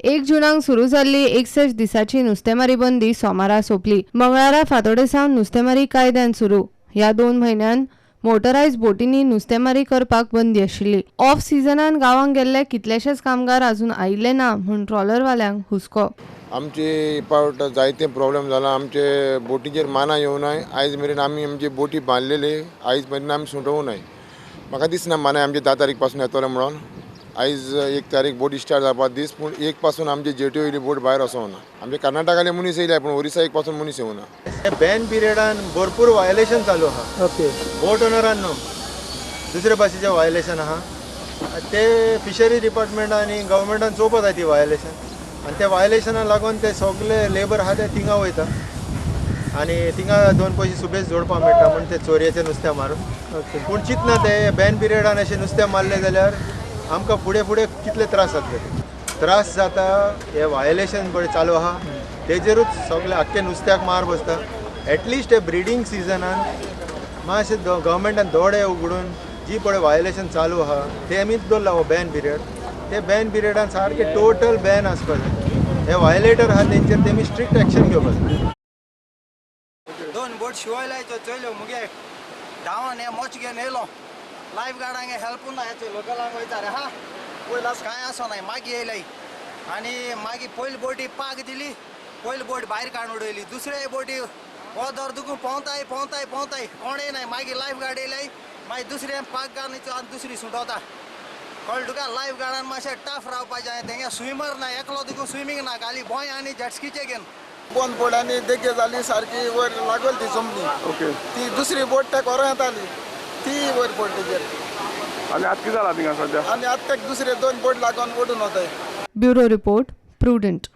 1 जुनाक सुरू जाल्ली 61 दिसाची नुस्तेमारी बंदी सोमारा सोंपली। मंगळारा फांतोडेर सावन नुस्तेमारी कायद्यान सुरू। ह्या 2 म्हयन्यांत मोटरायज बोटींनी नुस्तेमारी करपाक बंदी आशिल्ली। ऑफ सिजनान गांवांत गेल्ले कितलेशेच कामगार अजून आयिल्ले ना म्हूण ट्रॉलरवाल्यांक हुस्को। आमचे पावट जायते प्रॉब्लेम जाला। आमचे बोटीचेर माना येवं नाय। आयज मेरेन आमी आमचे बोटी बांदलेले, आयज मेरेन आमी सुटोवं नाय। म्हाका दिसना माना आमचे 10 तारीख पासून येतले म्हणून। आयज 1 तारीख बोटी स्टार्ट जावपाक दीस, पूण 1 पासून आमचे जेट्यो येयली बोट भायर वचोंक ना। आमचे कर्नाटकाले मनीस येयले पूण ओरिसा 1 पासून मनीस येवं ना। बॅन पिरियडान भरपूर वायलेशन चालू आहा। ओके, बोट ओनरान न्हू, दुसरे भाशेचे वायलेशन आहा ते फिशरी डिपार्टमेंट आनी गव्हर्मेंटान चोवपाक जाय ती वायलेशन। आनी त्या वायलेशनाक लागून ते सगळे लेबर आहा ते थिंगा वयता आनी थिंगा 2 पयशे सुबेज जोडपाक मेळटा म्हणून ते चोरयेचें नुस्तें मारून। पूण चिंतना ते बॅन पिरियडान अशें नुस्तें मारलें जाल्यार आमकां फुडें कितले त्रास जातले। त्रास जाता, हे वायलेशन पळय चालू आहा तेजेरूच सगळे आख्खे नुस्त्याक मार बसता। एटलिस्ट हे ब्रिडींग सिजनान मातशें गव्हर्मेंटान दोळे उगडून जी पळय वायलेशन चालू आहा तेमीच दवरला हो बॅन पिरियड। ते बॅन पिरियडान सारके टोटल बॅन आसपा जाय। हे वायलेटर आहा तेंचेर तेमी स्ट्रिक्ट एक्शन घेवपाक जाय। 2 बोट शिवाय लायच्यो चोयल्यो मुगे धांवन हे मोच घेवन येयलो। लायफ गार्डांक हेल्प ना हेचे लोकलांक वयता रे हा पयलास कांय आसो नाय। मागीर येयलाय आनी मागीर पयली बोटी पाग दिली, पयली बोट भायर काडून उडयली। दुसरे बोटी वोदोर दुखून पोंवताय कोणय नाय। मागीर लायफ गार्ड येयलाय, मागीर दुसरे पाग घालून आनी दुसरी सुटोवता। कळ्ळें तुका, लायफ गार्डान मातशें टफ रावपाचें। तेंगे स्विमर ना, एकलो देखून स्विमींग ना, खाली भोंय आनी जेटस्कीचे घेवन बंद बोटांनी देगे जाली सारकी वयर लागल ती जमली। ओके, ती दुसरी बोट त्या कोरो येताली ती वयर पडली आनी आतां कितें जाला थिंगा सद्या? आनी आतां दुसरे 2 बोट लागून ओडून वताय। Bureau report, prudent.